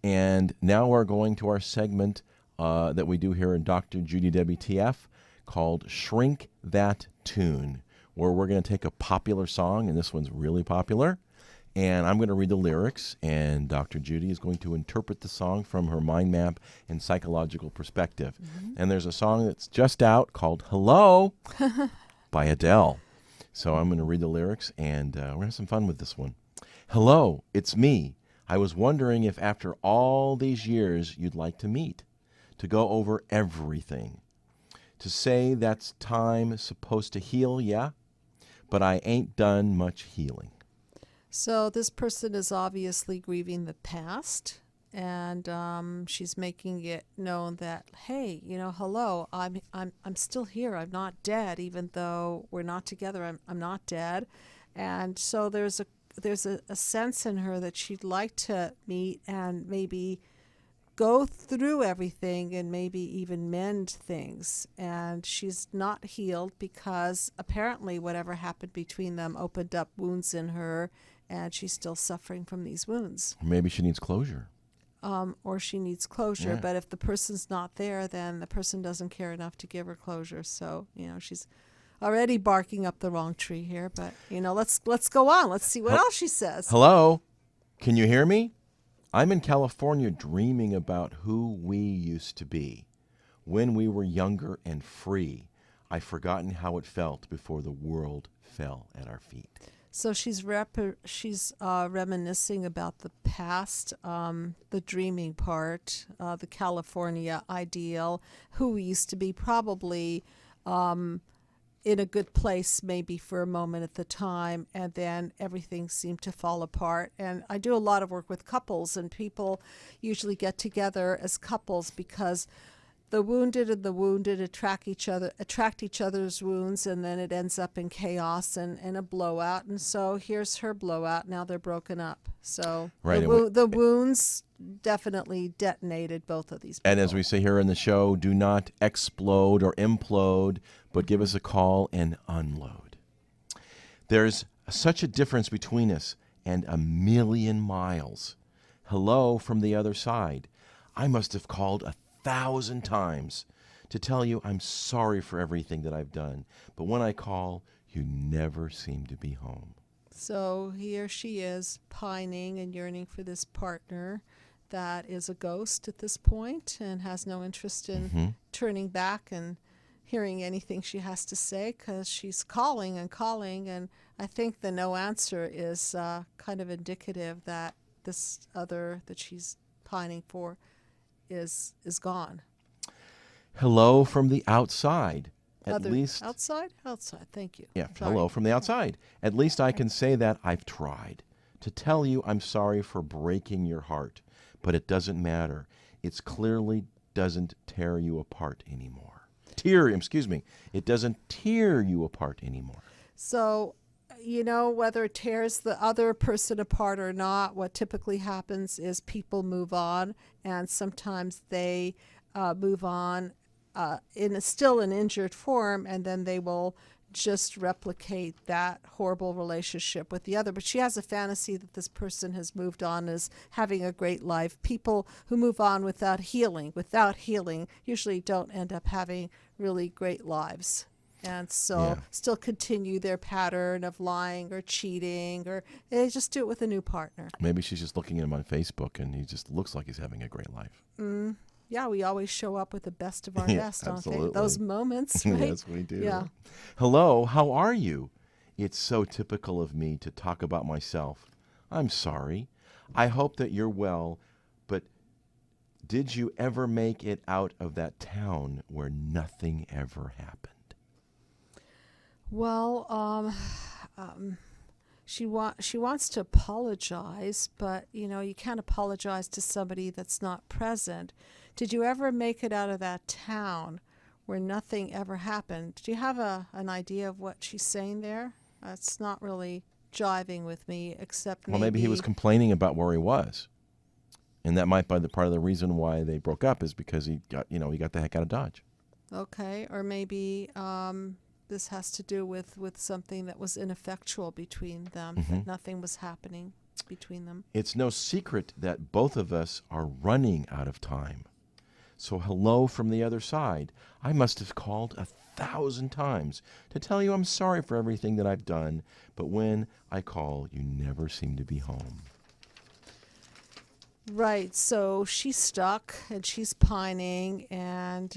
And now we're going to our segment that we do here in Dr. Judy WTF called Shrink That Tune, where we're going to take a popular song, and this one's really popular, and I'm going to read the lyrics, and Dr. Judy is going to interpret the song from her mind map and psychological perspective. Mm-hmm. And there's a song that's just out called Hello by Adele. So I'm going to read the lyrics, and we're going to have some fun with this one. Hello, it's me. I was wondering if after all these years you'd like to meet, to go over everything, to say that's time supposed to heal, yeah, but I ain't done much healing. So this person is obviously grieving the past, and she's making it known that, hey, hello, I'm still here. I'm not dead, even though we're not together. I'm not dead, and so there's a sense in her that she'd like to meet and maybe go through everything and maybe even mend things. And she's not healed because apparently whatever happened between them opened up wounds in her, and she's still suffering from these wounds. Maybe she needs closure. Or she needs closure. Yeah. But if the person's not there, then the person doesn't care enough to give her closure. So, she's already barking up the wrong tree here. But, let's go on. Let's see what else she says. Hello? Can you hear me? I'm in California dreaming about who we used to be. When we were younger and free, I've forgotten how it felt before the world fell at our feet. So she's reminiscing about the past, the dreaming part, the California ideal, who we used to be, probably in a good place maybe for a moment at the time, and then everything seemed to fall apart. And I do a lot of work with couples, and people usually get together as couples because the wounded and the wounded attract each other's wounds, and then it ends up in chaos and a blowout. And so here's her blowout. Now they're broken up. So right. the wounds definitely detonated both of these people. And as we say here in the show, do not explode or implode, but give us a call and unload. There's such a difference between us and a million miles. Hello from the other side. I must have called 1,000 times to tell you I'm sorry for everything that I've done. But when I call, you never seem to be home. So here she is pining and yearning for this partner that is a ghost at this point and has no interest in turning back and hearing anything she has to say, because she's calling and calling. And I think the no answer is kind of indicative that this other that she's pining for is gone. Hello from the outside. At least outside. Thank you. Yeah, hello from the outside. At least I can say that I've tried to tell you I'm sorry for breaking your heart, but it doesn't matter. It clearly doesn't tear you apart anymore. It doesn't tear you apart anymore. So, whether it tears the other person apart or not, what typically happens is people move on, and sometimes they move on in still an injured form, and then they will just replicate that horrible relationship with the other. But she has a fantasy that this person has moved on, is having a great life. People who move on without healing usually don't end up having really great lives. And so still continue their pattern of lying or cheating, or they just do it with a new partner. Maybe she's just looking at him on Facebook and he just looks like he's having a great life. Yeah, we always show up with the best of our best, don't absolutely. they? Those moments, right? Yes, we do. Yeah. Hello, how are you? It's so typical of me to talk about myself. I'm sorry. I hope that you're well, but did you ever make it out of that town where nothing ever happened? Well, she wants to apologize, but you can't apologize to somebody that's not present. Did you ever make it out of that town where nothing ever happened? Do you have an idea of what she's saying there? It's not really jiving with me, except maybe he was complaining about where he was, and that might be part of the reason why they broke up, is because he got the heck out of Dodge. Okay, or maybe this has to do with something that was ineffectual between them, that nothing was happening. between them. It's no secret that both of us are running out of time. So hello from the other side. I must have called 1,000 times to tell you I'm sorry for everything that I've done, but when I call, you never seem to be home. Right, so she's stuck and she's pining, and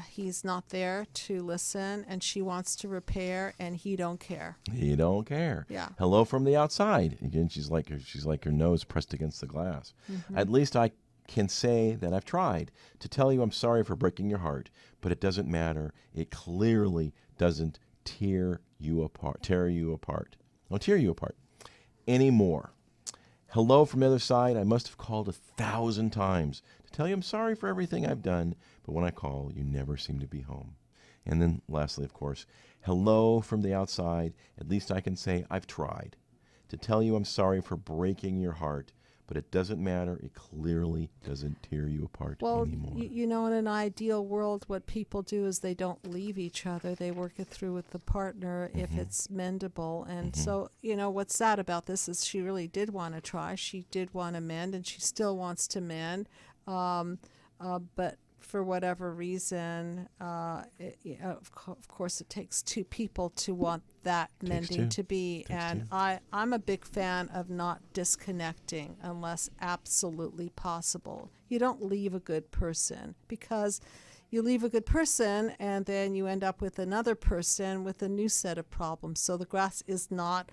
he's not there to listen, and she wants to repair, and he don't care. He don't care. Yeah. Hello from the outside. Again, she's like her nose pressed against the glass. At least I can say that I've tried to tell you I'm sorry for breaking your heart, but it doesn't matter. It clearly doesn't tear you apart anymore. Hello from the other side. I must have called 1,000 times to tell you I'm sorry for everything I've done, but when I call, you never seem to be home. And then lastly, of course, hello from the outside. At least I can say I've tried to tell you I'm sorry for breaking your heart, but it doesn't matter. It clearly doesn't tear you apart anymore. Well, you know, in an ideal world, what people do is they don't leave each other. They work it through with the partner if it's mendable. And so, you know, what's sad about this is she really did want to try. She did want to mend, and she still wants to mend. But for whatever reason, of course, it takes two people to want that mending to be. And I'm a big fan of not disconnecting unless absolutely possible. You don't leave a good person, because you leave a good person and then you end up with another person with a new set of problems. So the grass is not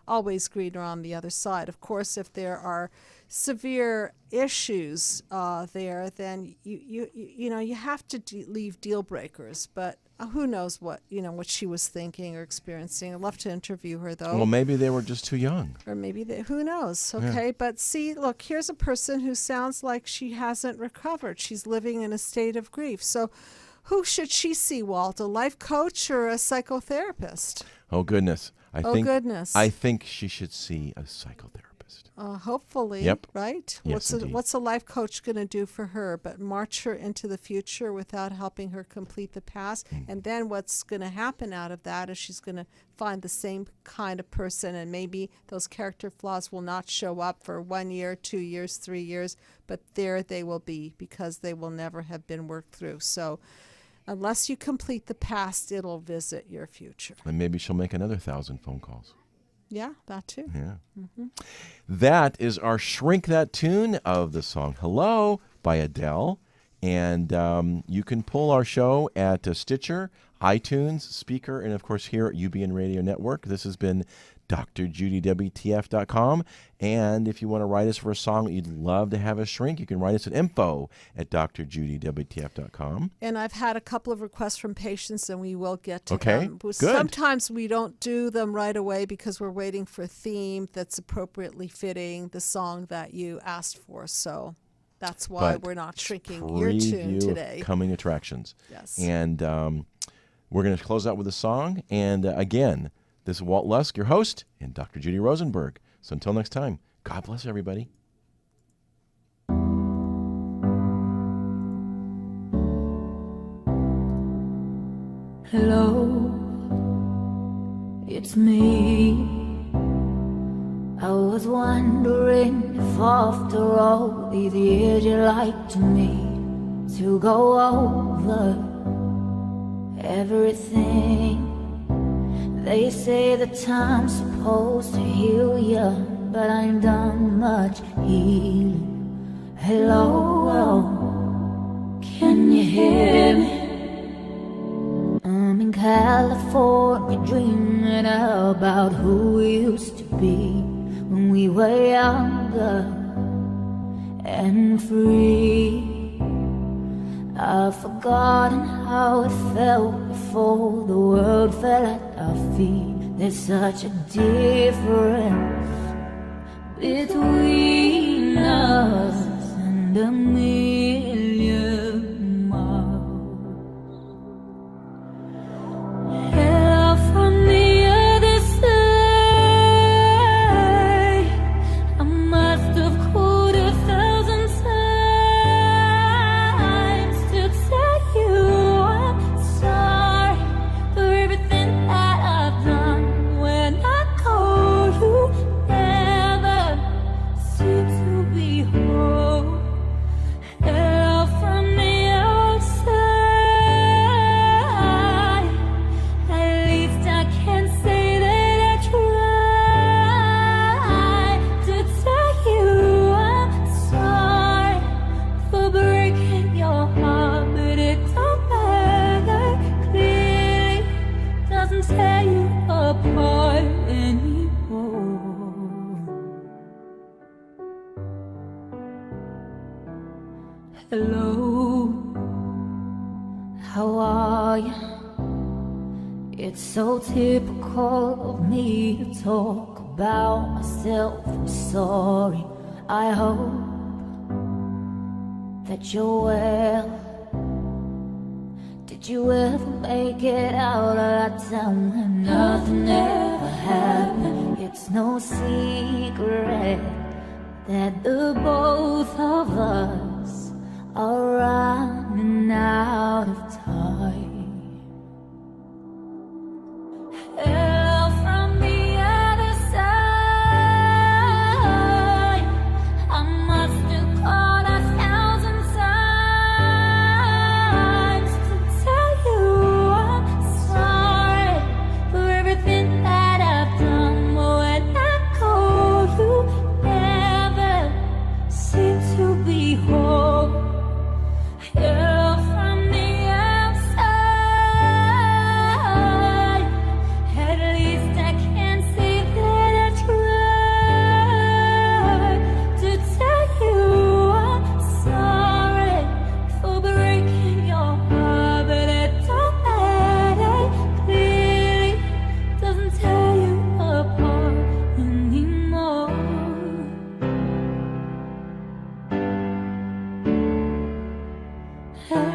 always greener on the other side. Of course, if there are severe issues there, then you have to leave deal breakers. But who knows what she was thinking or experiencing. I'd love to interview her, though. Well, maybe they were just too young. Or maybe who knows? Okay, but see, look, here's a person who sounds like she hasn't recovered. She's living in a state of grief. So who should she see, Walt? A life coach or a psychotherapist? Oh, goodness. I think she should see a psychotherapist. Hopefully, Yep. Right? Yes, what's a life coach going to do for her but march her into the future without helping her complete the past? And then what's going to happen out of that is she's going to find the same kind of person, and maybe those character flaws will not show up for 1 year, 2 years, 3 years, but there they will be, because they will never have been worked through. So unless you complete the past, it'll visit your future. And maybe she'll make another 1,000 phone calls. Yeah, that too. Yeah. That is our Shrink That Tune of the song Hello by Adele. And you can pull our show at Stitcher, iTunes, Speaker, and of course here at UBN Radio Network. This has been drjudywtf.com. And if you want to write us for a song that you'd love to have us shrink, you can write us at info@drjudywtf.com. And I've had a couple of requests from patients, and we will get to Okay, them. good. Sometimes we don't do them right away because we're waiting for a theme that's appropriately fitting the song that you asked for. So that's why we're not shrinking your tune today. Of coming attractions. Yes. And we're going to close out with a song. And again, this is Walt Lusk, your host, and Dr. Judy Rosenberg. So until next time, God bless everybody. Hello, it's me. I was wondering if after all these years you'd like to meet, to go over everything. They say the time's supposed to heal ya, but I ain't done much healing. Hello, can you hear me? I'm in California dreaming about who we used to be when we were younger and free. I've forgotten how it felt before the world fell at our feet. There's such a difference between us and a million miles. Hello from the other side. I must have called 1,000 times to tell you I'm sorry for everything that I've done. When I call, you never how are you? It's so typical of me to talk about myself. I'm sorry. I hope that you're well. Did you ever make it out of that town when nothing ever happened? It's no secret that the both of us are running out of time. Help from the other side. I must have called 1,000 times to tell you I'm sorry for everything that I've done. But when I call, you never seem to be home. Help from the outside. At least I can say that I tried to tell you I'm sorry for breaking your heart, but it don't matter. Clearly doesn't tear you apart anymore. Help